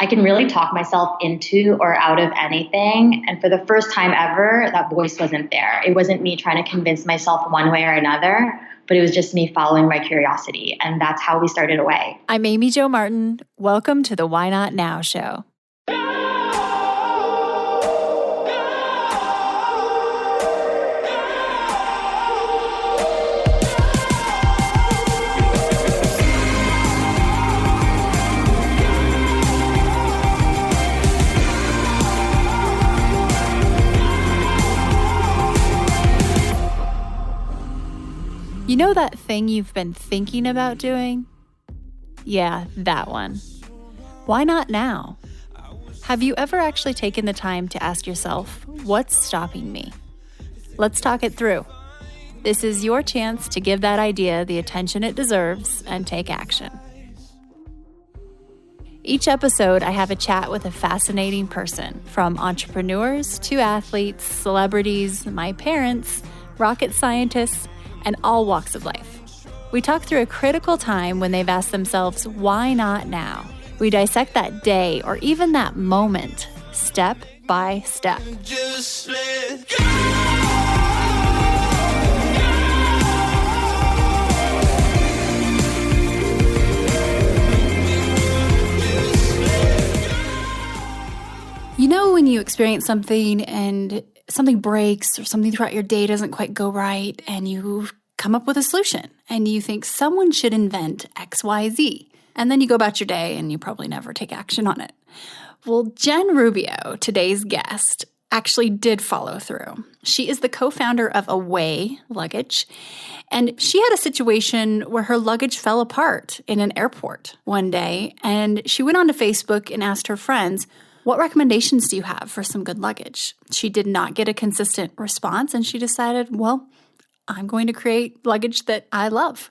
I can really talk myself into or out of anything. And for the first time ever, that voice wasn't there. It wasn't me trying to convince myself one way or another, but it was just me following my curiosity. And that's how we started Away. I'm Amy Jo Martin. Welcome to the Why Not Now show. You know that thing you've been thinking about doing? Yeah, that one. Why not now? Have you ever actually taken the time to ask yourself, what's stopping me? Let's talk it through. This is your chance to give that idea the attention it deserves and take action. Each episode, I have a chat with a fascinating person, from entrepreneurs to athletes, celebrities, my parents, rocket scientists, and all walks of life. We talk through a critical time when they've asked themselves, why not now? We dissect that day or even that moment, step by step. Just let go. You know when you experience something and something breaks or something throughout your day doesn't quite go right and you come up with a solution and you think someone should invent XYZ. And then you go about your day and you probably never take action on it. Well, Jen Rubio, today's guest, actually did follow through. She is the co-founder of Away Luggage, and she had a situation where her luggage fell apart in an airport one day, and she went onto Facebook and asked her friends, what recommendations do you have for some good luggage? She did not get a consistent response, and she decided, well, I'm going to create luggage that I love.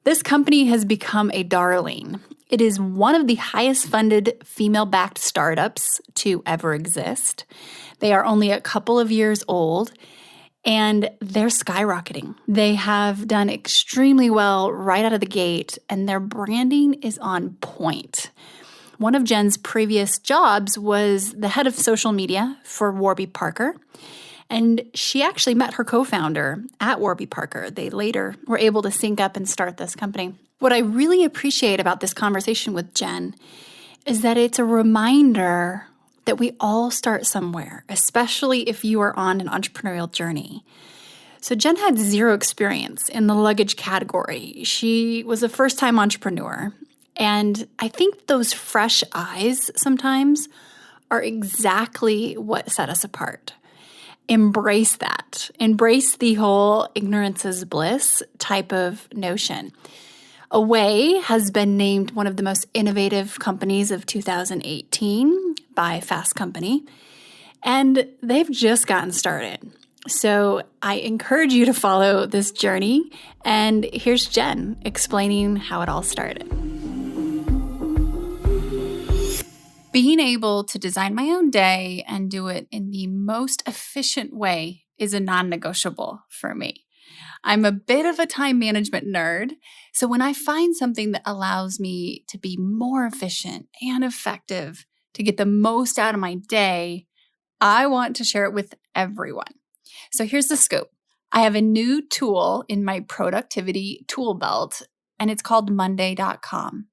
This company has become a darling. It is one of the highest funded female-backed startups to ever exist. They are only a couple of years old, and they're skyrocketing. They have done extremely well right out of the gate, and their branding is on point. One of Jen's previous jobs was the head of social media for Warby Parker, and she actually met her co-founder at Warby Parker. They later were able to sync up and start this company. What I really appreciate about this conversation with Jen is that it's a reminder that we all start somewhere, especially if you are on an entrepreneurial journey. So Jen had zero experience in the luggage category. She was a first-time entrepreneur. And I think those fresh eyes sometimes are exactly what set us apart. Embrace that. Embrace the whole ignorance is bliss type of notion. Away has been named one of the most innovative companies of 2018 by Fast Company, and they've just gotten started. So I encourage you to follow this journey, and here's Jen explaining how it all started. Being able to design my own day and do it in the most efficient way is a non-negotiable for me. I'm a bit of a time management nerd, so when I find something that allows me to be more efficient and effective to get the most out of my day, I want to share it with everyone. So here's the scoop. I have a new tool in my productivity tool belt, and it's called Monday.com.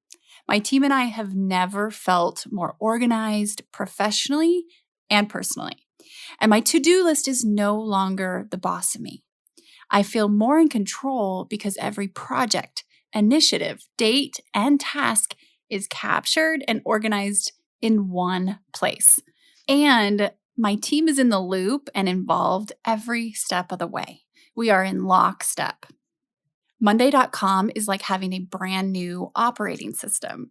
My team and I have never felt more organized professionally and personally. And my to-do list is no longer the boss of me. I feel more in control because every project, initiative, date, and task is captured and organized in one place. And my team is in the loop and involved every step of the way. We are in lockstep. Monday.com is like having a brand new operating system.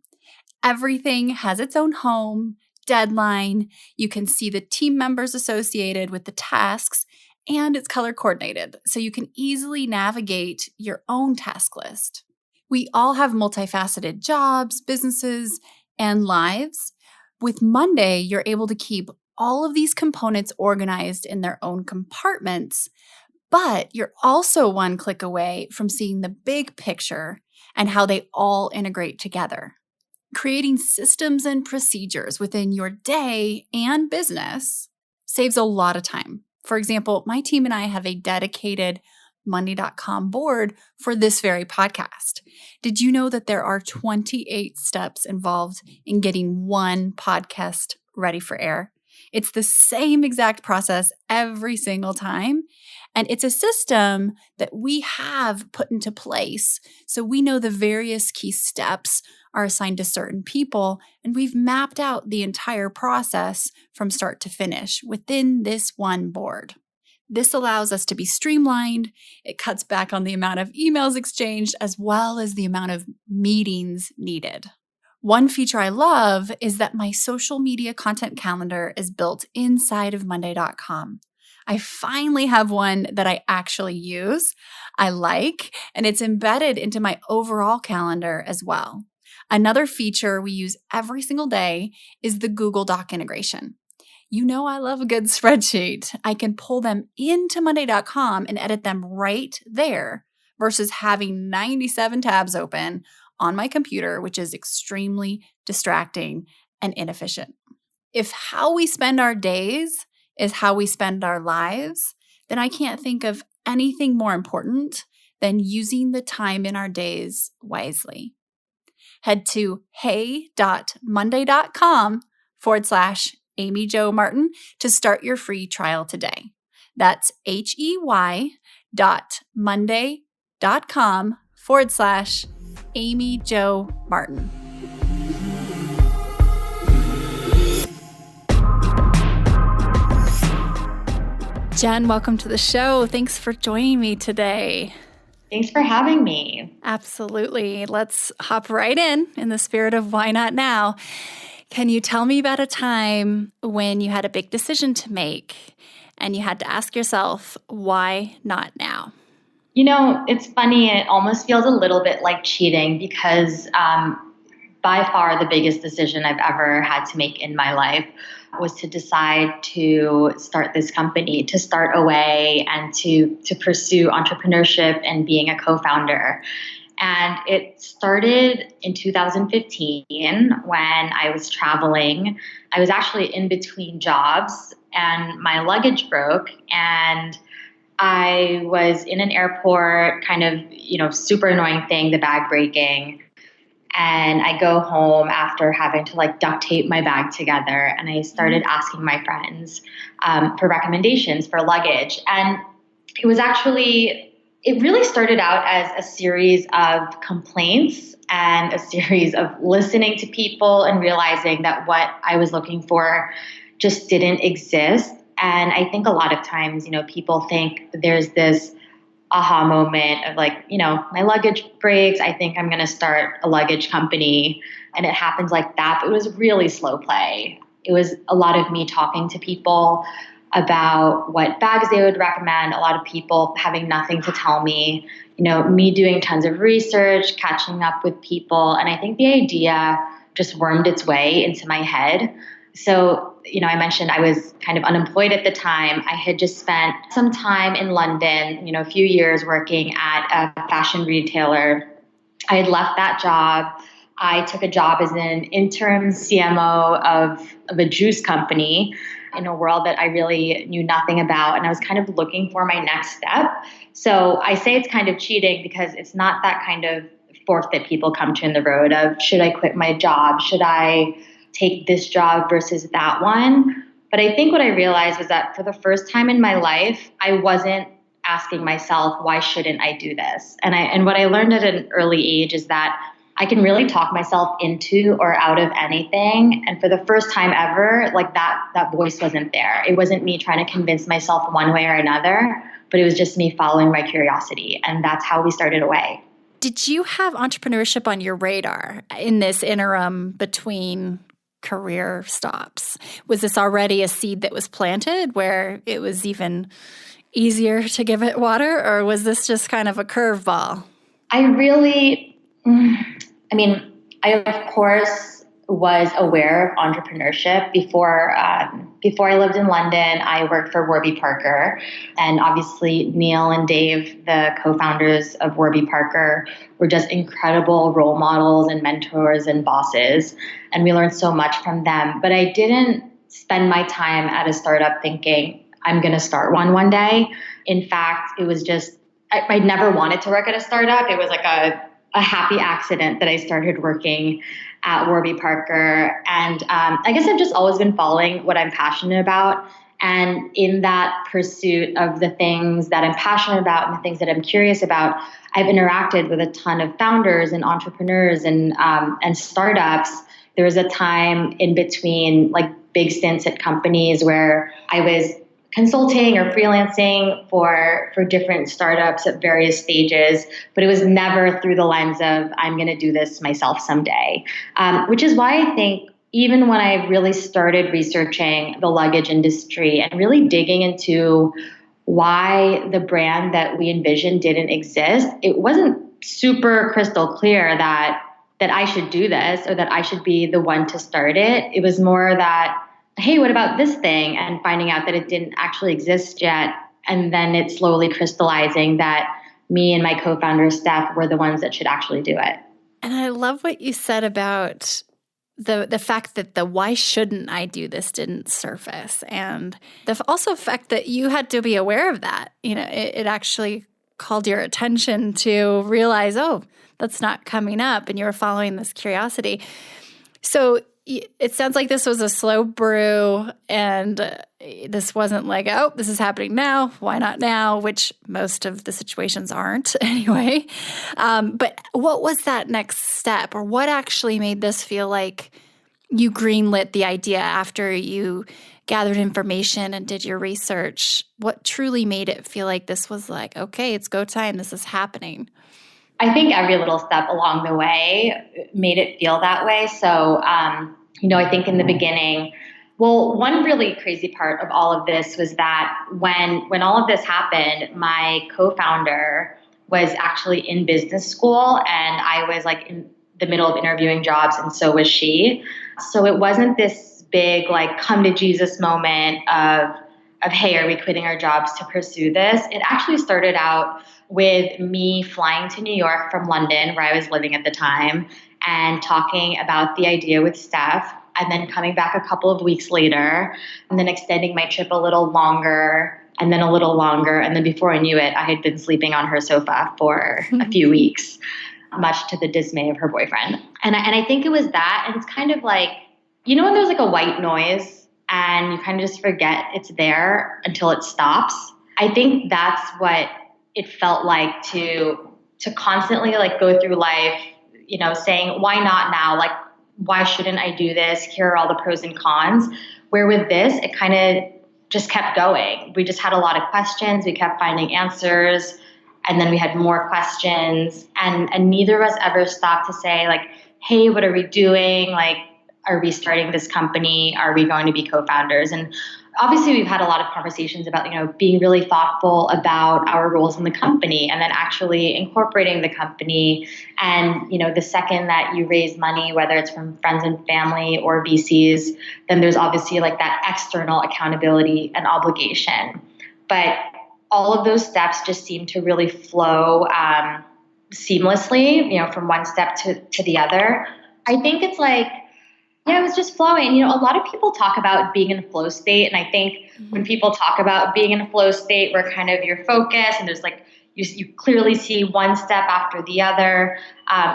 Everything has its own home, deadline. You can see the team members associated with the tasks, and it's color coordinated, so you can easily navigate your own task list. We all have multifaceted jobs, businesses, and lives. With Monday, you're able to keep all of these components organized in their own compartments, but you're also one click away from seeing the big picture and how they all integrate together. Creating systems and procedures within your day and business saves a lot of time. For example, my team and I have a dedicated Monday.com board for this very podcast. Did you know that there are 28 steps involved in getting one podcast ready for air? It's the same exact process every single time. And it's a system that we have put into place. So we know the various key steps are assigned to certain people, and we've mapped out the entire process from start to finish within this one board. This allows us to be streamlined. It cuts back on the amount of emails exchanged as well as the amount of meetings needed. One feature I love is that my social media content calendar is built inside of Monday.com. I finally have one that I actually use, I like, and it's embedded into my overall calendar as well. Another feature we use every single day is the Google Doc integration. You know I love a good spreadsheet. I can pull them into Monday.com and edit them right there versus having 97 tabs open on my computer, which is extremely distracting and inefficient. If how we spend our days is how we spend our lives, then I can't think of anything more important than using the time in our days wisely. Head to hey.monday.com/Amy Jo Martin to start your free trial today. That's hey.monday.com/Amy Jo Martin. Jen, welcome to the show. Thanks for joining me today. Thanks for having me. Absolutely. Let's hop right in the spirit of why not now. Can you tell me about a time when you had a big decision to make and you had to ask yourself, why not now? You know, it's funny. It almost feels a little bit like cheating because by far the biggest decision I've ever had to make in my life was to decide to start this company, to start Away, and to pursue entrepreneurship and being a co-founder. And it started in 2015 when I was traveling. I was actually in between jobs and my luggage broke, and I was in an airport, kind of, super annoying thing, the bag breaking. And I go home after having to duct tape my bag together. And I started asking my friends for recommendations for luggage. And it really started out as a series of complaints and a series of listening to people and realizing that what I was looking for just didn't exist. And I think a lot of times, people think there's this aha moment of my luggage breaks. I think I'm going to start a luggage company. And it happens like that. But it was really slow play. It was a lot of me talking to people about what bags they would recommend. A lot of people having nothing to tell me, me doing tons of research, catching up with people. And I think the idea just wormed its way into my head. So, I mentioned I was kind of unemployed at the time. I had just spent some time in London, a few years working at a fashion retailer. I had left that job. I took a job as an interim CMO of a juice company in a world that I really knew nothing about. And I was kind of looking for my next step. So I say it's kind of cheating because it's not that kind of fork that people come to in the road of, should I quit my job? Should I take this job versus that one? But I think what I realized was that for the first time in my life, I wasn't asking myself, why shouldn't I do this? And what I learned at an early age is that I can really talk myself into or out of anything. And for the first time ever, that voice wasn't there. It wasn't me trying to convince myself one way or another, but it was just me following my curiosity. And that's how we started Away. Did you have entrepreneurship on your radar in this interim between career stops? Was this already a seed that was planted where it was even easier to give it water, or was this just kind of a curveball? I of course was aware of entrepreneurship before before I lived in London, I worked for Warby Parker. And obviously, Neil and Dave, the co-founders of Warby Parker, were just incredible role models and mentors and bosses. And we learned so much from them. But I didn't spend my time at a startup thinking, I'm going to start one day. In fact, it was just, I never wanted to work at a startup. It was like a happy accident that I started working at Warby Parker. And I guess I've just always been following what I'm passionate about. And in that pursuit of the things that I'm passionate about and the things that I'm curious about, I've interacted with a ton of founders and entrepreneurs and startups. There was a time in between like big stints at companies where I was consulting or freelancing for different startups at various stages, but it was never through the lens of I'm going to do this myself someday, which is why I think even when I really started researching the luggage industry and really digging into why the brand that we envisioned didn't exist, it wasn't super crystal clear that I should do this or that I should be the one to start it. It was more that, hey, what about this thing? And finding out that it didn't actually exist yet. And then it's slowly crystallizing that me and my co-founder, Steph, were the ones that should actually do it. And I love what you said about the fact that the why shouldn't I do this didn't surface. And the also fact that you had to be aware of that. You know, it actually called your attention to realize, oh, that's not coming up. And you were following this curiosity. So it sounds like this was a slow brew, and this wasn't like, oh, this is happening now. Why not now? Which most of the situations aren't anyway. But what was that next step, or what actually made this feel like you greenlit the idea after you gathered information and did your research? What truly made it feel like this was like, okay, it's go time. This is happening. I think every little step along the way made it feel that way. So, I think in the beginning, well, one really crazy part of all of this was that when all of this happened, my co-founder was actually in business school and I was like in the middle of interviewing jobs, and so was she. So it wasn't this big like come to Jesus moment of hey, are we quitting our jobs to pursue this? It actually started out with me flying to New York from London, where I was living at the time, and talking about the idea with Steph, and then coming back a couple of weeks later, and then extending my trip a little longer, and then a little longer. And then before I knew it, I had been sleeping on her sofa for a few weeks, much to the dismay of her boyfriend. And I think it was that. And it's kind of like, when there's like a white noise and you kind of just forget it's there until it stops. I think that's what it felt like to constantly like go through life, saying, why not now? Like, why shouldn't I do this? Here are all the pros and cons. Where with this, it kind of just kept going. We just had a lot of questions. We kept finding answers. And then we had more questions. And neither of us ever stopped to say like, hey, what are we doing? Like, are we starting this company? Are we going to be co-founders? And obviously we've had a lot of conversations about, being really thoughtful about our roles in the company and then actually incorporating the company. And, the second that you raise money, whether it's from friends and family or VCs, then there's obviously like that external accountability and obligation. But all of those steps just seem to really flow seamlessly, from one step to the other. I think it's like, it was just flowing. A lot of people talk about being in a flow state. And I think when people talk about being in a flow state where kind of your focus and there's like, you clearly see one step after the other,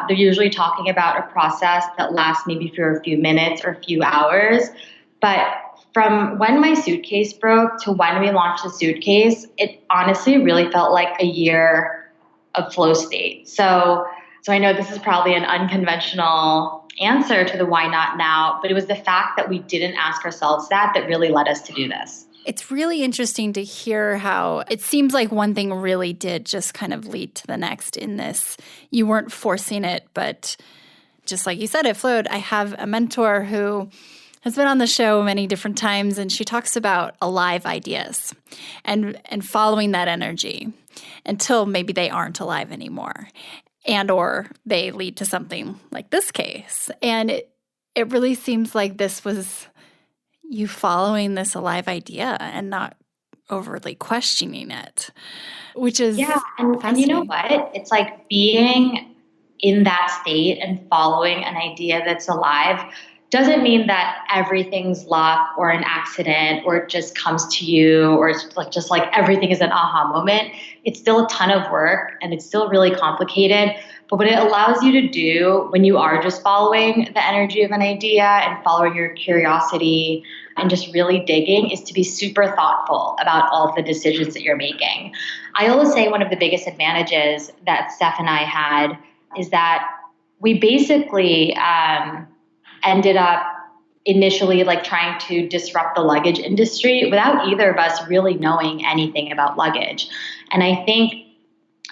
they're usually talking about a process that lasts maybe for a few minutes or a few hours. But from when my suitcase broke to when we launched the suitcase, it honestly really felt like a year of flow state. So I know this is probably an unconventional answer to the why not now, but it was the fact that we didn't ask ourselves that really led us to do this. It's really interesting to hear how it seems like one thing really did just kind of lead to the next in this. You weren't forcing it, but just like you said, it flowed. I have a mentor who has been on the show many different times, and she talks about alive ideas and following that energy until maybe they aren't alive anymore. And or they lead to something like this case. And it really seems like this was you following this alive idea and not overly questioning it, which is and you know fascinating. what? It's like being in that state and following an idea that's alive doesn't mean that everything's luck or an accident or it just comes to you or it's like just like everything is an aha moment. It's still a ton of work and it's still really complicated. But what it allows you to do when you are just following the energy of an idea and following your curiosity and just really digging is to be super thoughtful about all of the decisions that you're making. I always say one of the biggest advantages that Steph and I had is that we basically ended up initially like trying to disrupt the luggage industry without either of us really knowing anything about luggage. And I think,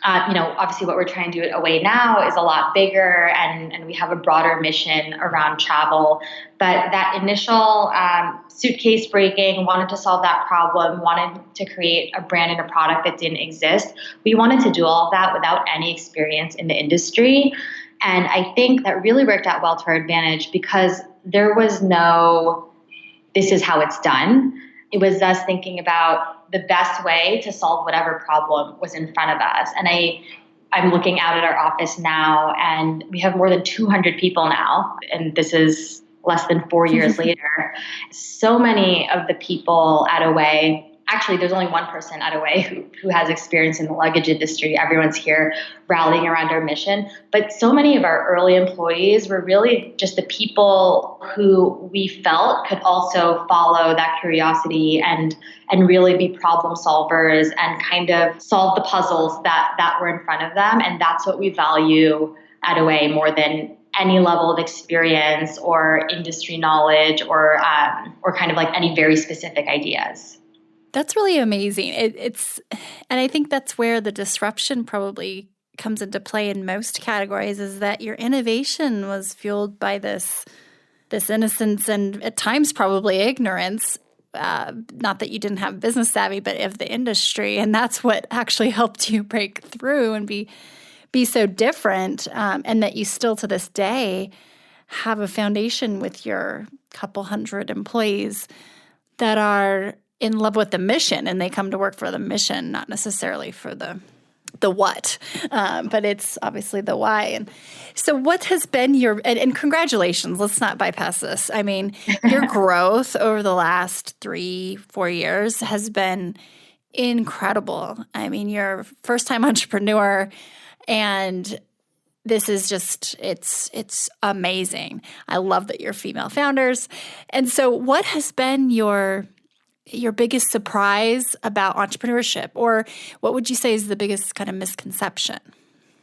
obviously what we're trying to do at Away now is a lot bigger and we have a broader mission around travel. But that initial suitcase breaking, wanted to solve that problem, wanted to create a brand and a product that didn't exist. We wanted to do all of that without any experience in the industry. And I think that really worked out well to our advantage because there was no, this is how it's done. It was us thinking about the best way to solve whatever problem was in front of us. And I'm looking out at our office now and we have more than 200 people now. And this is less than 4 years later. So many of the people at Away, actually, there's only one person at Away who has experience in the luggage industry. Everyone's here rallying around our mission. But so many of our early employees were really just the people who we felt could also follow that curiosity and really be problem solvers and kind of solve the puzzles that were in front of them. And that's what we value at Away more than any level of experience or industry knowledge or kind of like any very specific ideas. That's really amazing. And I think that's where the disruption probably comes into play in most categories is that your innovation was fueled by this innocence and at times probably ignorance. Not that you didn't have business savvy, but of the industry. And that's what actually helped you break through and be so different. And that you still to this day have a foundation with your couple hundred employees that are in love with the mission and they come to work for the mission, not necessarily for the what, but it's obviously the why. And so what has been and congratulations, let's not bypass this. I mean, your growth over the last 3-4 years has been incredible. I mean, you're a first-time entrepreneur and this is just, it's amazing. I love that you're female founders. And so what has been your biggest surprise about entrepreneurship, or what would you say is the biggest kind of misconception?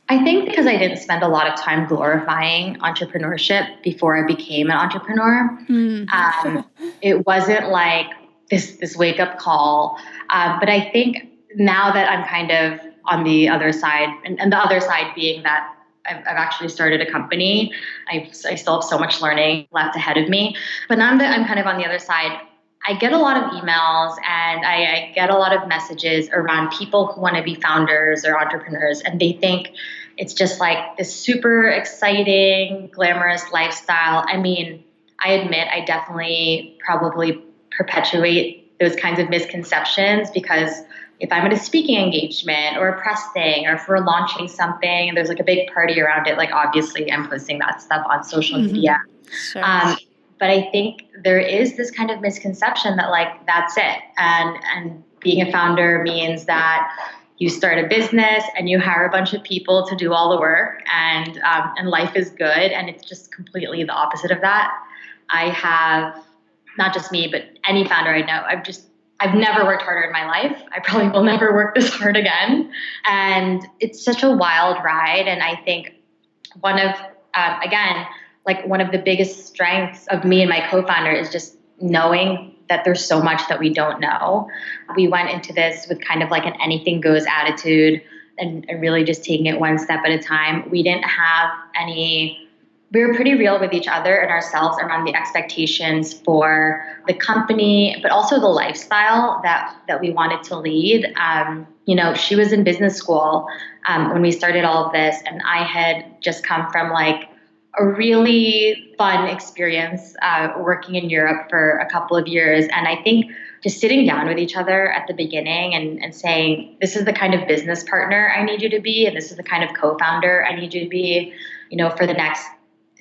I think because I didn't spend a lot of time glorifying entrepreneurship before I became an entrepreneur, it wasn't like this wake up call. But I think now that I'm kind of on the other side, and the other side being that I've actually started a company, I still have so much learning left ahead of me. But now that I'm kind of on the other side, I get a lot of emails and I get a lot of messages around people who want to be founders or entrepreneurs, and they think it's just like this super exciting, glamorous lifestyle. I mean, I admit I definitely probably perpetuate those kinds of misconceptions because if I'm at a speaking engagement or a press thing or if we're launching something and there's like a big party around it, like obviously I'm posting that stuff on social media. Sure. But I think there is this kind of misconception that like, that's it. And being a founder means that you start a business and you hire a bunch of people to do all the work and life is good. And it's just completely the opposite of that. I have, not just me, but any founder I know, I've never worked harder in my life. I probably will never work this hard again. And it's such a wild ride. And I think one of the biggest strengths of me and my co-founder is just knowing that there's so much that we don't know. We went into this with kind of like an anything goes attitude and really just taking it one step at a time. We were pretty real with each other and ourselves around the expectations for the company, but also the lifestyle that we wanted to lead. She was in business school when we started all of this, and I had just come from like a really fun experience working in Europe for a couple of years. And I think just sitting down with each other at the beginning and saying, this is the kind of business partner I need you to be, and this is the kind of co-founder I need you to be, for the next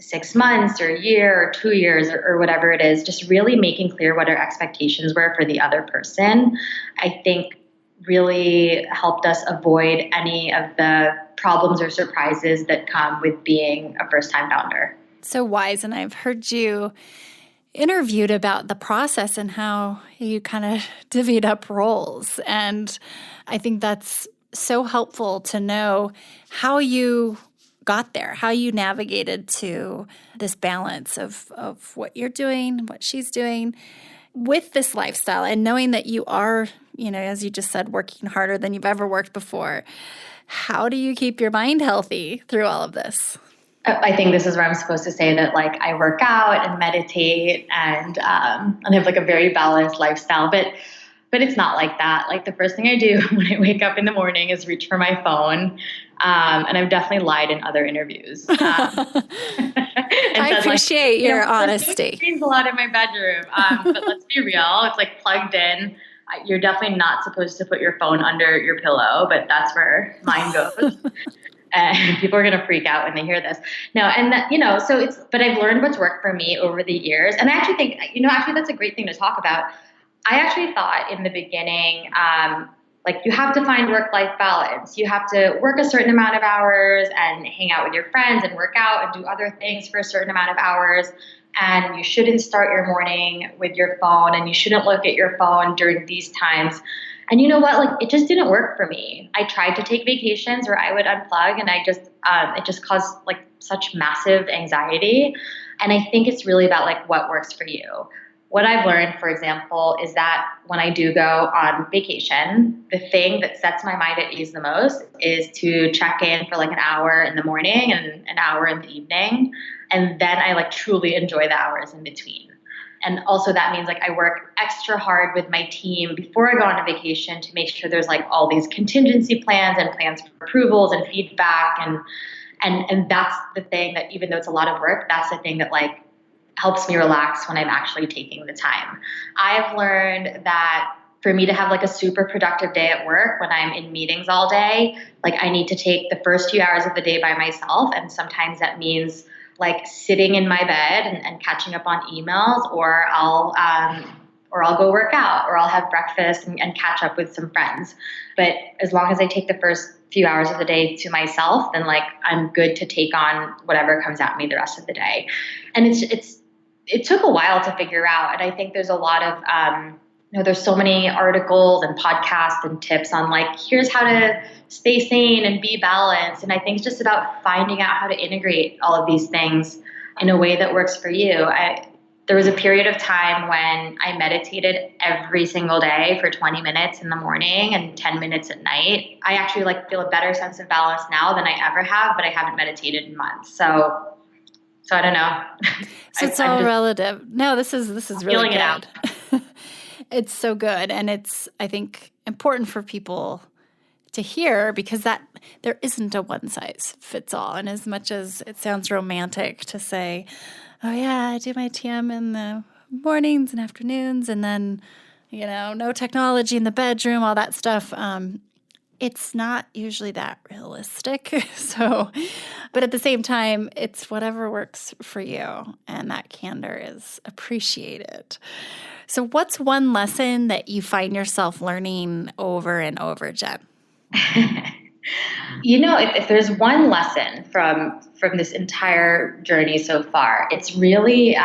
6 months or a year or 2 years or whatever it is, just really making clear what our expectations were for the other person, I think really helped us avoid any of the problems or surprises that come with being a first-time founder. So wise, and I've heard you interviewed about the process and how you kind of divvied up roles. And I think that's so helpful to know how you got there, how you navigated to this balance of what you're doing, what she's doing with this lifestyle, and knowing that you are, as you just said, working harder than you've ever worked before. How do you keep your mind healthy through all of this? I think this is where I'm supposed to say that, I work out and meditate and have a very balanced lifestyle, but it's not like that. The first thing I do when I wake up in the morning is reach for my phone. And I've definitely lied in other interviews. I appreciate your honesty. There's a lot in my bedroom. But let's be real. It's plugged in. You're definitely not supposed to put your phone under your pillow, but that's where mine goes. And people are going to freak out when they hear this. No, and that, but I've learned what's worked for me over the years. And I actually think, that's a great thing to talk about. I actually thought in the beginning, you have to find work-life balance. You have to work a certain amount of hours and hang out with your friends and work out and do other things for a certain amount of hours. And you shouldn't start your morning with your phone, and you shouldn't look at your phone during these times. And you know what? It just didn't work for me. I tried to take vacations where I would unplug, and it just caused such massive anxiety. And I think it's really about what works for you. What I've learned, for example, is that when I do go on vacation, the thing that sets my mind at ease the most is to check in for an hour in the morning and an hour in the evening. And then I truly enjoy the hours in between. And also that means I work extra hard with my team before I go on a vacation to make sure there's all these contingency plans and plans for approvals and feedback. And that's the thing that, even though it's a lot of work, that's the thing that helps me relax when I'm actually taking the time. I've learned that for me to have a super productive day at work when I'm in meetings all day, I need to take the first few hours of the day by myself. And sometimes that means sitting in my bed and catching up on emails, or I'll go work out, or I'll have breakfast and catch up with some friends. But as long as I take the first few hours of the day to myself, then I'm good to take on whatever comes at me the rest of the day. And it took a while to figure out. And I think there's a lot of, there's so many articles and podcasts and tips on here's how to stay sane and be balanced. And I think it's just about finding out how to integrate all of these things in a way that works for you. There was a period of time when I meditated every single day for 20 minutes in the morning and 10 minutes at night. I actually feel a better sense of balance now than I ever have, but I haven't meditated in months. So I don't know. So it's all relative. No, this is really good. It out. It's so good. And it's, I think, important for people to hear, because there isn't a one size fits all. And as much as it sounds romantic to say, oh yeah, I do my TM in the mornings and afternoons, and then, no technology in the bedroom, all that stuff. It's not usually that realistic. So, but at the same time, it's whatever works for you, and that candor is appreciated. So what's one lesson that you find yourself learning over and over, Jen? If there's one lesson from this entire journey so far, it's really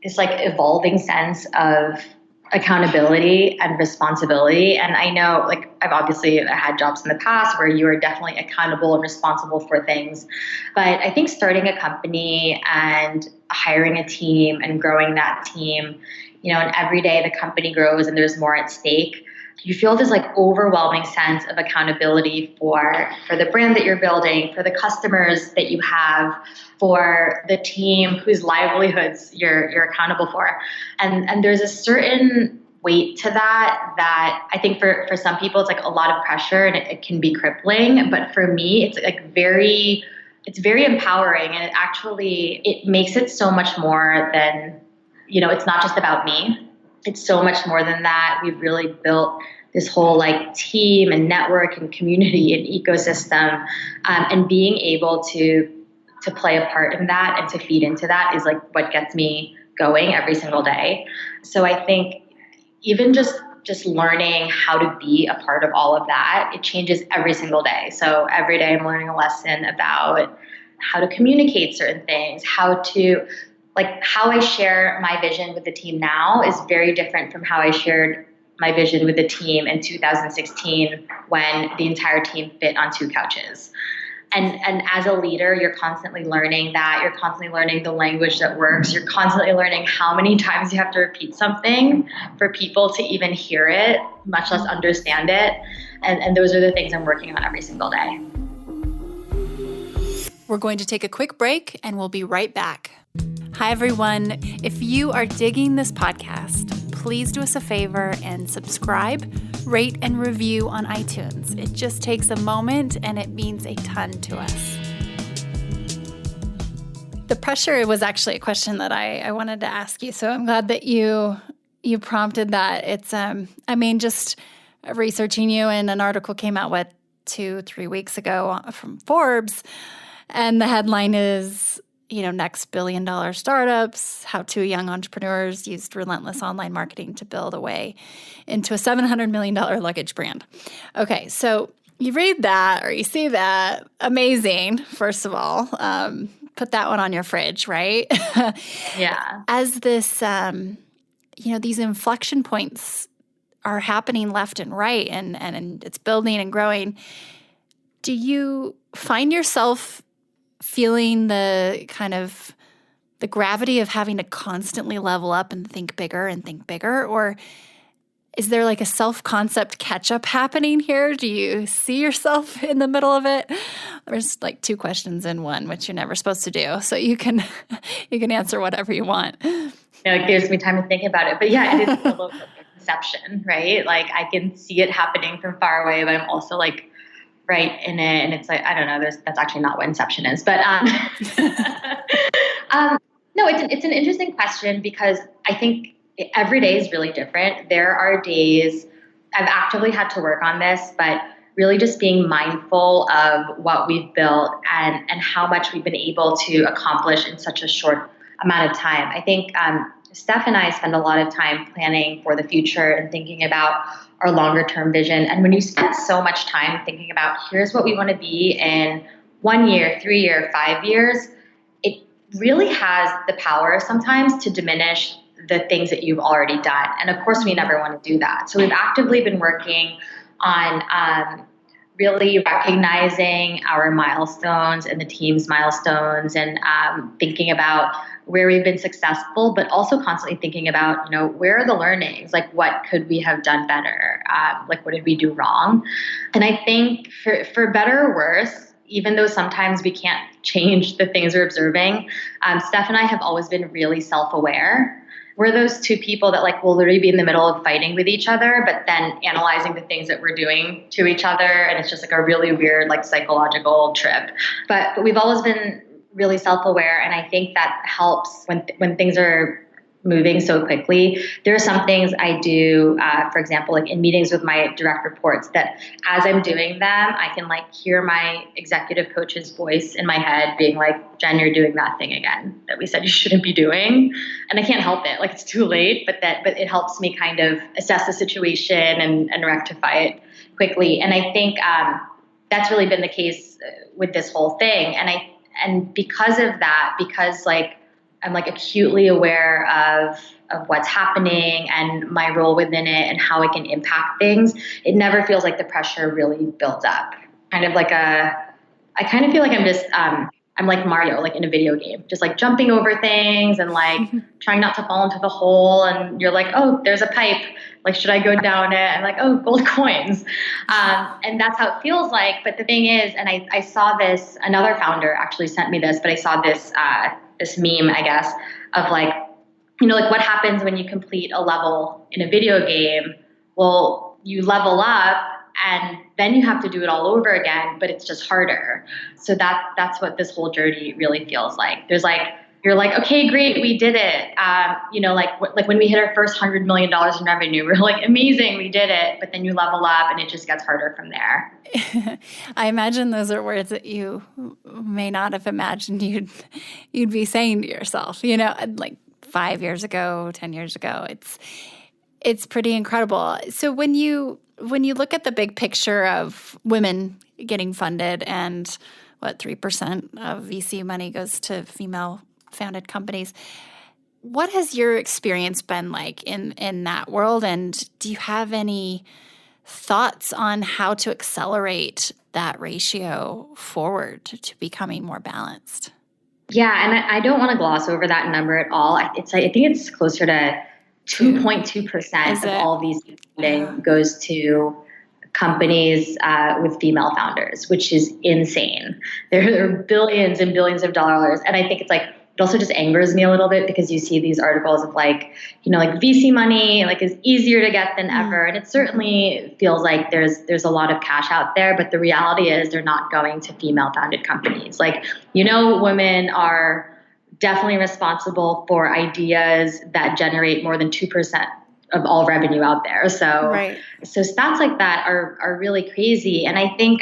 this evolving sense of accountability and responsibility. And I know I've obviously had jobs in the past where you are definitely accountable and responsible for things. But I think starting a company and hiring a team and growing that team, and every day the company grows and there's more at stake, you feel this overwhelming sense of accountability for the brand that you're building, for the customers that you have, for the team whose livelihoods you're accountable for. And there's a certain weight to that I think for some people it's a lot of pressure, and it can be crippling. But for me, it's very it's very empowering, and it makes it so much more than, it's not just about me. It's so much more than that. We've really built this whole like team and network and community and ecosystem, and being able to play a part in that and to feed into that is like what gets me going every single day. So I think even just learning how to be a part of all of that, it changes every single day. So every day I'm learning a lesson about how to communicate certain things, how I share my vision with the team now is very different from how I shared my vision with the team in 2016 when the entire team fit on 2 couches. And as a leader, you're constantly learning that. You're constantly learning the language that works. You're constantly learning how many times you have to repeat something for people to even hear it, much less understand it. And those are the things I'm working on every single day. We're going to take a quick break and we'll be right back. Hi, everyone. If you are digging this podcast, please do us a favor and subscribe, rate, and review on iTunes. It just takes a moment and it means a ton to us. The pressure was actually a question that I wanted to ask you, so I'm glad that you prompted that. It's, just researching you, and an article came out, 2-3 weeks ago from Forbes, and the headline is, next billion-dollar startups, how 2 young entrepreneurs used relentless online marketing to build a way into a $700 million luggage brand. Okay, so you read that or you see that, amazing, first of all. Put that one on your fridge, right? Yeah. As this, these inflection points are happening left and right, and it's building and growing, do you find yourself feeling the kind of the gravity of having to constantly level up and think bigger, or is there like a self-concept catch-up happening here? Do you see yourself in the middle of it? There's like 2 questions in one, which you're never supposed to do. So you can answer whatever you want. It gives me time to think about it. But yeah, it is a little bit of inception, right? Like I can see it happening from far away, but I'm also like right in it, and it's like, I don't know, that's actually not what inception is, but no, it's an interesting question, because I think every day is really different. There are days I've actively had to work on this, but really just being mindful of what we've built and how much we've been able to accomplish in such a short amount of time. I think Steph and I spend a lot of time planning for the future and thinking about our longer term vision. And when you spend so much time thinking about here's what we want to be in 1 year, 3 years, 5 years, it really has the power sometimes to diminish the things that you've already done. And of course, we never want to do that. So we've actively been working on really recognizing our milestones and the team's milestones, and thinking about where we've been successful, but also constantly thinking about, where are the learnings? Like, what could we have done better? Like, what did we do wrong? And I think for better or worse, even though sometimes we can't change the things we're observing, Steph and I have always been really self-aware. We're those 2 people that like will literally be in the middle of fighting with each other, but then analyzing the things that we're doing to each other. And it's just like a really weird, like psychological trip. But we've always been really self-aware. And I think that helps when things are moving so quickly. There are some things I do, for example, like in meetings with my direct reports, that as I'm doing them, I can like hear my executive coach's voice in my head being like, Jen, you're doing that thing again that we said you shouldn't be doing. And I can't help it. Like, it's too late, but it helps me kind of assess the situation and rectify it quickly. And I think that's really been the case with this whole thing. And because of that, because like I'm like acutely aware of what's happening and my role within it and how it can impact things, it never feels like the pressure really builds up. I kind of feel like I'm like Mario, like in a video game, just like jumping over things and like trying not to fall into the hole. And you're like, oh, there's a pipe. Like, should I go down it? I'm like, oh, gold coins. And that's how it feels like. But the thing is, and I saw this, another founder actually sent me this, but I saw this meme, I guess, of like, like what happens when you complete a level in a video game? Well, you level up and then you have to do it all over again, but it's just harder. So that's what this whole journey really feels like. There's like, you're like, okay, great, we did it. Like when we hit our first $100 million in revenue, we're like, amazing, we did it. But then you level up and it just gets harder from there. I imagine those are words that you may not have imagined you'd be saying to yourself, like 5 years ago, 10 years ago. It's pretty incredible. So when you look at the big picture of women getting funded and what 3% of VC money goes to female-founded companies, what has your experience been like in that world? And do you have any thoughts on how to accelerate that ratio forward to becoming more balanced? Yeah, and I don't want to gloss over that number at all. I think it's closer to 2.2% of all VC funding goes to companies with female founders, which is insane. There are billions and billions of dollars. And I think it's like, it also just angers me a little bit because you see these articles of like VC money like is easier to get than ever. And it certainly feels like there's a lot of cash out there, but the reality is they're not going to female founded companies. Like, women are definitely responsible for ideas that generate more than 2% of all revenue out there. So stats like that are really crazy. And I think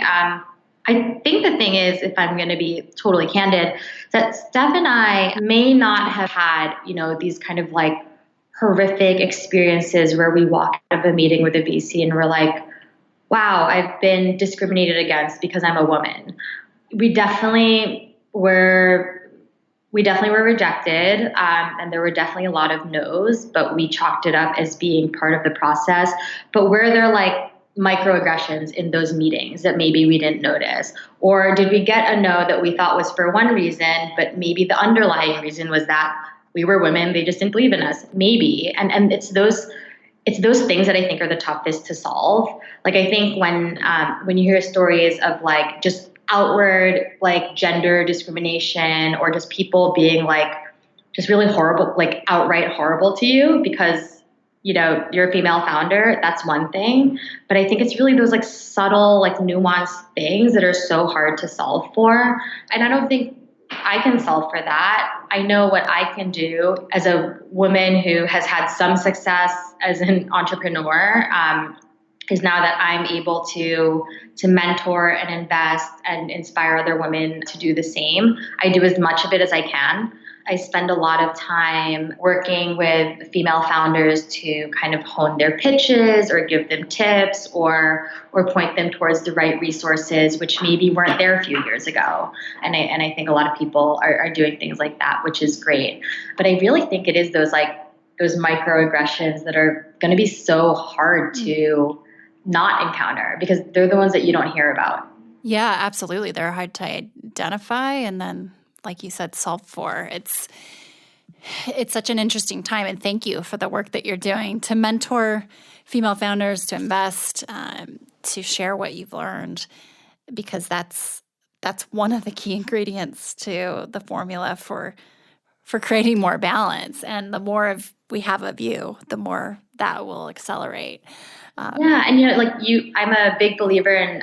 the thing is, if I'm going to be totally candid, that Steph and I may not have had, these kind of like horrific experiences where we walk out of a meeting with a VC and we're like, wow, I've been discriminated against because I'm a woman. We definitely were rejected, and there were definitely a lot of no's, but we chalked it up as being part of the process. But were there like microaggressions in those meetings that maybe we didn't notice? Or did we get a no that we thought was for one reason, but maybe the underlying reason was that we were women, they just didn't believe in us? Maybe. And it's those things that I think are the toughest to solve. Like I think when you hear stories of like just outward like gender discrimination or just people being like just really horrible, like outright horrible to you because you're a female founder, that's one thing. But I think it's really those like subtle, like nuanced things that are so hard to solve for. And I don't think I can solve for that. I know what I can do as a woman who has had some success as an entrepreneur, is now that I'm able to mentor and invest and inspire other women to do the same. I do as much of it as I can. I spend a lot of time working with female founders to kind of hone their pitches or give them tips or point them towards the right resources, which maybe weren't there a few years ago. And I think a lot of people are doing things like that, which is great. But I really think it is those microaggressions that are going to be so hard to not encounter because they're the ones that you don't hear about. Yeah, absolutely. They're hard to identify and then, like you said, solve for. It's such an interesting time, and thank you for the work that you're doing to mentor female founders, to invest, to share what you've learned, because that's one of the key ingredients to the formula for creating more balance. And the more we have of you, the more that will accelerate. I'm a big believer in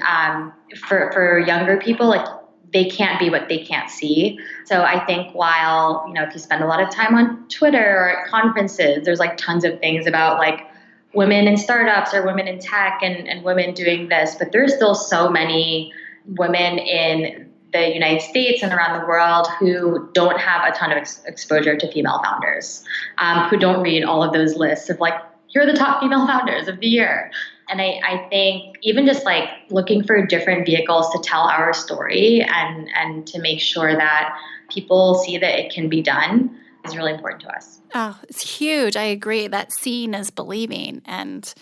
for younger people, like they can't be what they can't see. So I think while, if you spend a lot of time on Twitter or at conferences, there's like tons of things about like women in startups or women in tech and women doing this, but there's still so many women in the United States and around the world who don't have a ton of exposure to female founders, who don't read all of those lists of like, here are the top female founders of the year. And I think even just like looking for different vehicles to tell our story and to make sure that people see that it can be done is really important to us. Oh, it's huge. I agree. That seeing is believing. And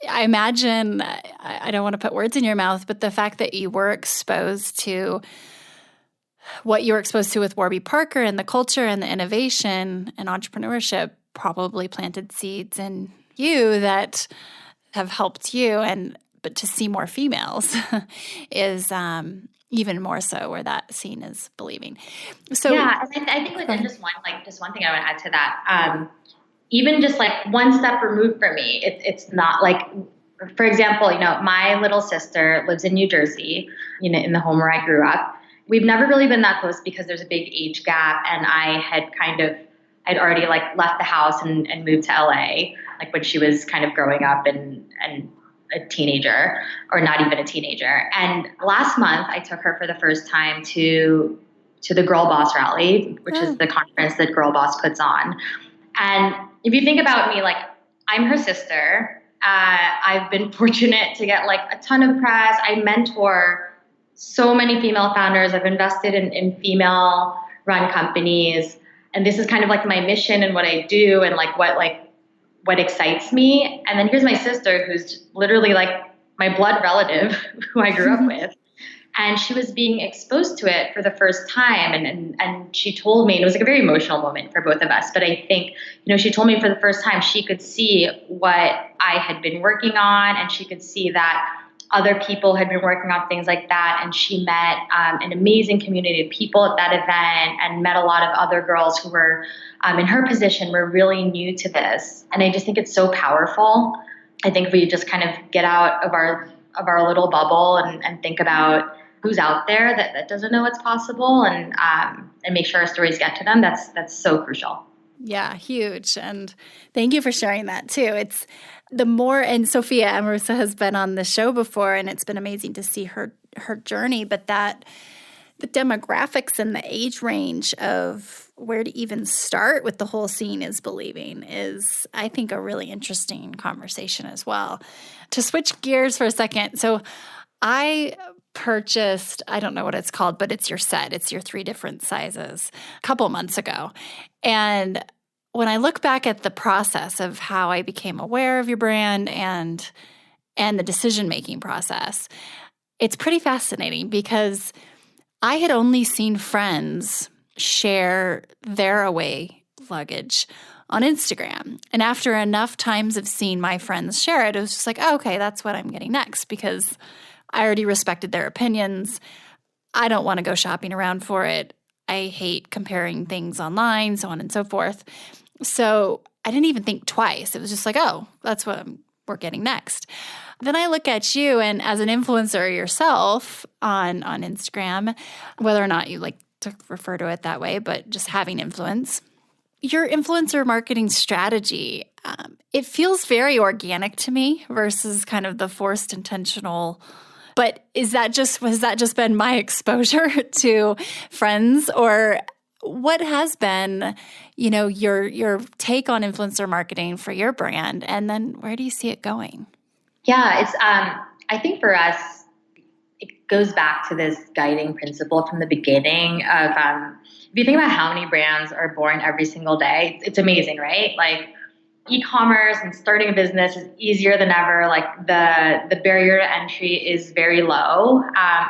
I imagine, I don't want to put words in your mouth, but the fact that you were exposed to what you were exposed to with Warby Parker and the culture and the innovation and entrepreneurship probably planted seeds in you that have helped you, but to see more females is even more so where that scene is believing. So yeah, I think within just one thing I want to add to that, even just like one step removed from me, it's not like For example, my little sister lives in New Jersey, in the home where I grew up. We've never really been that close because there's a big age gap, and I'd already like left the house and moved to LA, like when she was kind of growing up and a teenager, or not even a teenager. And last month I took her for the first time to the Girl Boss Rally, which is the conference that Girl Boss puts on. And if you think about me, like, I'm her sister. I've been fortunate to get like a ton of press. I mentor so many female founders. I've invested in female run companies. And this is kind of like my mission and what I do and what excites me. And then here's my sister, who's literally like my blood relative who I grew up with. And she was being exposed to it for the first time. And she told me, and it was like a very emotional moment for both of us, but I think, she told me for the first time she could see what I had been working on, and she could see that other people had been working on things like that. And she met an amazing community of people at that event, and met a lot of other girls who were in her position, were really new to this. And I just think it's so powerful. I think if we just kind of get out of our little bubble and think about who's out there that doesn't know what's possible, and make sure our stories get to them, that's so crucial. Yeah, huge. And thank you for sharing that too. It's the more, and Sophia Amoruso has been on the show before, and it's been amazing to see her journey, but that the demographics and the age range of where to even start with the whole scene is believing is, I think, a really interesting conversation as well. To switch gears for a second. So I purchased, I don't know what it's called, but it's your set. It's your 3 different sizes a couple months ago. And when I look back at the process of how I became aware of your brand and the decision-making process, it's pretty fascinating because I had only seen friends share their away luggage on Instagram. And after enough times of seeing my friends share it, it was just like, oh, okay, that's what I'm getting next, because I already respected their opinions. I don't want to go shopping around for it. I hate comparing things online, so on and so forth. So I didn't even think twice. It was just like, oh, that's what we're getting next. Then I look at you, and as an influencer yourself on Instagram, whether or not you like to refer to it that way, but just having influence, your influencer marketing strategy, it feels very organic to me versus kind of the forced intentional. But has that just been my exposure to friends, or what has been, your take on influencer marketing for your brand, and then where do you see it going? Yeah, it's I think for us, it goes back to this guiding principle from the beginning of if you think about how many brands are born every single day, it's amazing, right? Like, e-commerce and starting a business is easier than ever. Like, the barrier to entry is very low.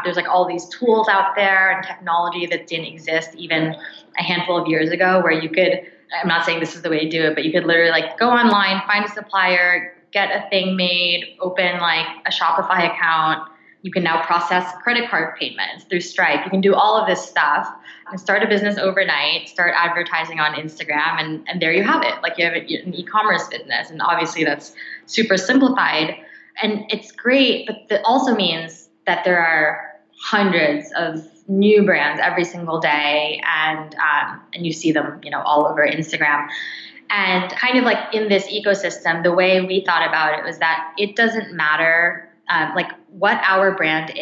There's like all these tools out there and technology that didn't exist even a handful of years ago, where you could, I'm not saying this is the way to do it, but you could literally like go online, find a supplier, get a thing made, open like a Shopify account. You can now process credit card payments through Stripe. You can do all of this stuff and start a business overnight, start advertising on Instagram, and there you have it. Like, you have an e-commerce business, and obviously that's super simplified. And it's great, but that also means that there are hundreds of new brands every single day, and you see them, all over Instagram. And kind of like in this ecosystem, the way we thought about it was that it doesn't matter, like what our brand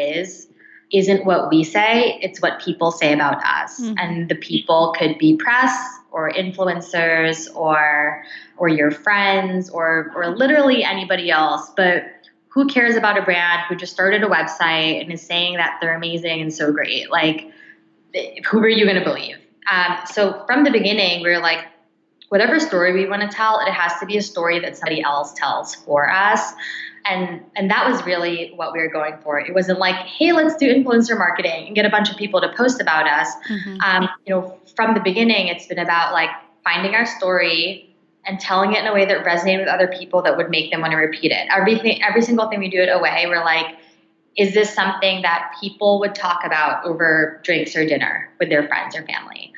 isn't what we say, it's what people say about us. Mm-hmm. And the people could be press or influencers or your friends or literally anybody else. But who cares about a brand who just started a website and is saying that they're amazing and so great? Like, who are you going to believe? So from the beginning, we were like, whatever story we want to tell, it has to be a story that somebody else tells for us. And that was really what we were going for. It wasn't like, hey, let's do influencer marketing and get a bunch of people to post about us. Mm-hmm. From the beginning, it's been about like finding our story and telling it in a way that resonated with other people that would make them want to repeat it. Every single thing we do at Away, we're like, is this something that people would talk about over drinks or dinner with their friends or family?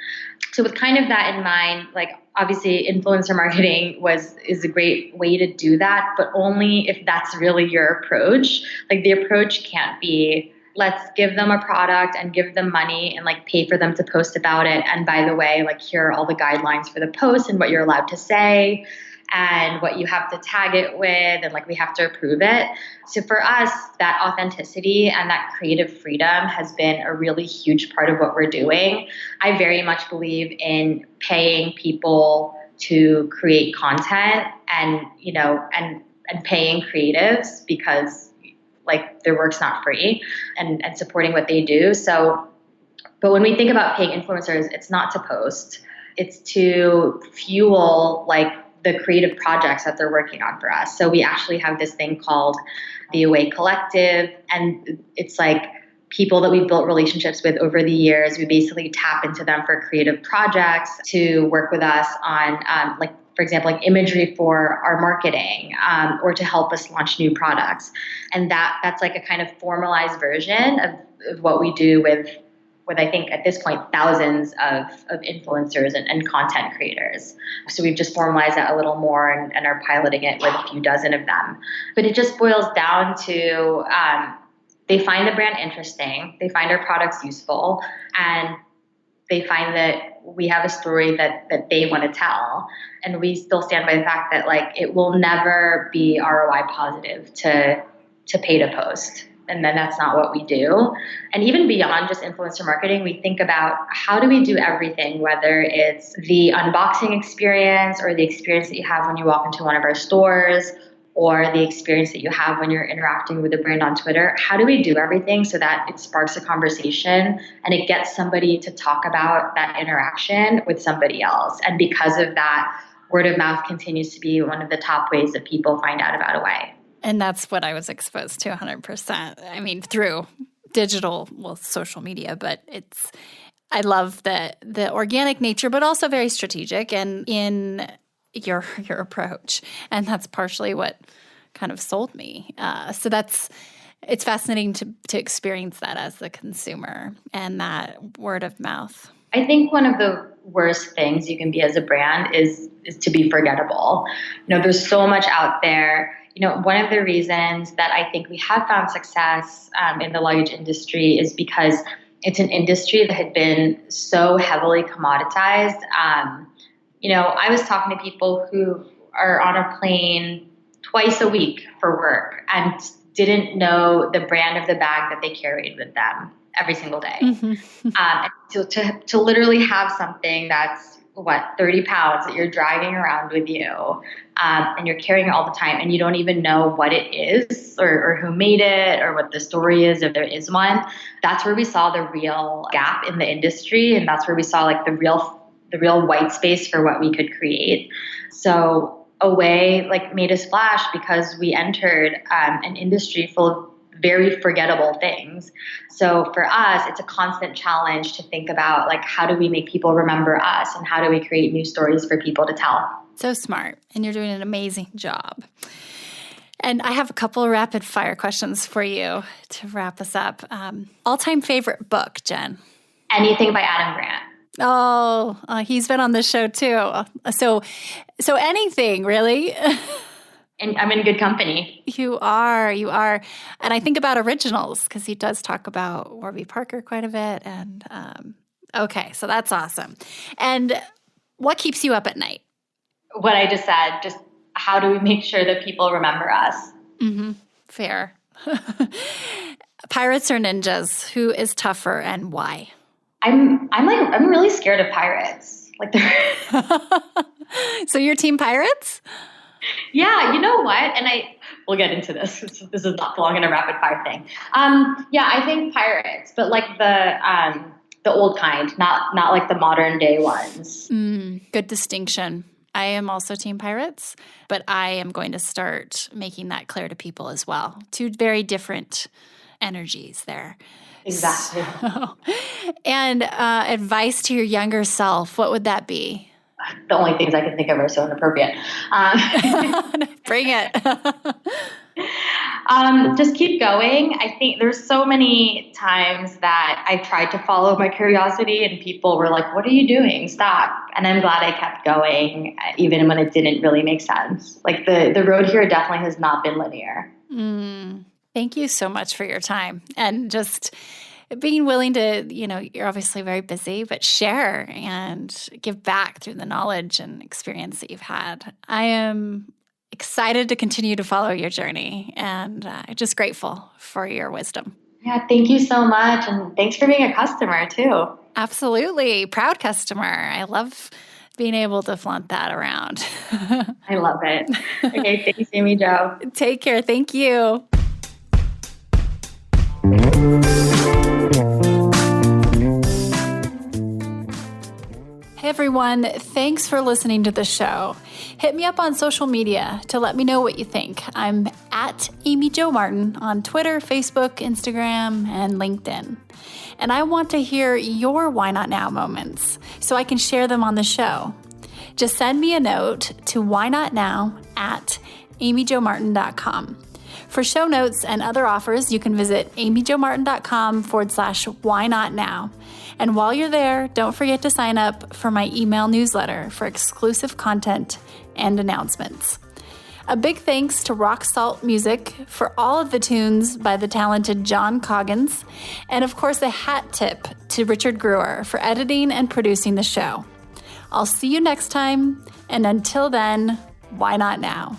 So with kind of that in mind, like obviously influencer marketing is a great way to do that, but only if that's really your approach. Like the approach can't be, let's give them a product and give them money and like pay for them to post about it. And by the way, like here are all the guidelines for the post and what you're allowed to say and what you have to tag it with, and like we have to approve it. So for us, that authenticity and that creative freedom has been a really huge part of what we're doing. I very much believe in paying people to create content and, and paying creatives because like their work's not free, and supporting what they do. So, but when we think about paying influencers, it's not to post, it's to fuel like the creative projects that they're working on for us. So we actually have this thing called the Away Collective, and it's like people that we've built relationships with over the years. We basically tap into them for creative projects to work with us on like, for example, like imagery for our marketing, or to help us launch new products. And that's like a kind of formalized version of what we do with I think at this point, thousands of influencers and content creators. So we've just formalized that a little more and are piloting it with a few dozen of them. But it just boils down to they find the brand interesting, they find our products useful, and they find that we have a story that they want to tell. And we still stand by the fact that like it will never be ROI positive to pay to post. And then that's not what we do. And even beyond just influencer marketing, we think about how do we do everything, whether it's the unboxing experience or the experience that you have when you walk into one of our stores, or the experience that you have when you're interacting with a brand on Twitter. How do we do everything so that it sparks a conversation and it gets somebody to talk about that interaction with somebody else? And because of that, word of mouth continues to be one of the top ways that people find out about Away. And that's what I was exposed to 100%. I mean, through digital, social media, but I love the organic nature, but also very strategic and in your approach. And that's partially what kind of sold me. So it's fascinating to experience that as the consumer and that word of mouth. I think one of the worst things you can be as a brand is to be forgettable. There's so much out there. One of the reasons that I think we have found success in the luggage industry is because it's an industry that had been so heavily commoditized. I was talking to people who are on a plane twice a week for work and didn't know the brand of the bag that they carried with them every single day. Mm-hmm. And to literally have something that's 30 pounds that you're dragging around with you, and you're carrying it all the time, and you don't even know what it is or who made it or what the story is, if there is one. That's where we saw the real gap in the industry, and that's where we saw like the real white space for what we could create. So Away like made a splash because we entered an industry full of very forgettable things. So for us, it's a constant challenge to think about like, how do we make people remember us and how do we create new stories for people to tell? So smart. And you're doing an amazing job. And I have a couple of rapid fire questions for you to wrap us up. All-time favorite book, Jen? Anything by Adam Grant. Oh, he's been on the show too. So anything, really? And I'm in good company. You are. And I think about originals because he does talk about Warby Parker quite a bit. And okay, so that's awesome. And what keeps you up at night? What I just said, just how do we make sure that people remember us? Mm-hmm. Fair. Pirates or ninjas? Who is tougher and why? I'm really scared of pirates. Like So you're team pirates? Yeah, you know what? And we'll get into this. This is not belong in a rapid fire thing. Yeah, I think pirates, but like the old kind, not like the modern day ones. Good distinction. I am also team pirates, but I am going to start making that clear to people as well. Two very different energies there. Exactly. And advice to your younger self, what would that be? The only things I can think of are so inappropriate. Bring it. Just keep going. I think there's so many times that I tried to follow my curiosity and people were like, what are you doing? Stop. And I'm glad I kept going, even when it didn't really make sense. Like the road here definitely has not been linear. Thank you so much for your time and just being willing to, you're obviously very busy, but share and give back through the knowledge and experience that you've had. I am excited to continue to follow your journey and just grateful for your wisdom. Yeah, thank you so much. And thanks for being a customer too. Absolutely. Proud customer. I love being able to flaunt that around. I love it. Okay, thanks, Amy Jo. Take care. Thank you. Hey everyone, thanks for listening to the show. Hit me up on social media to let me know what you think. I'm at Amy Jo Martin on Twitter, Facebook, Instagram, and LinkedIn. And I want to hear your Why Not Now moments so I can share them on the show. Just send me a note to whynotnow@amyjomartin.com. For show notes and other offers, you can visit amyjomartin.com/whynotnow. And while you're there, don't forget to sign up for my email newsletter for exclusive content and announcements. A big thanks to Rock Salt Music for all of the tunes by the talented John Coggins. And of course, a hat tip to Richard Brewer for editing and producing the show. I'll see you next time. And until then, why not now?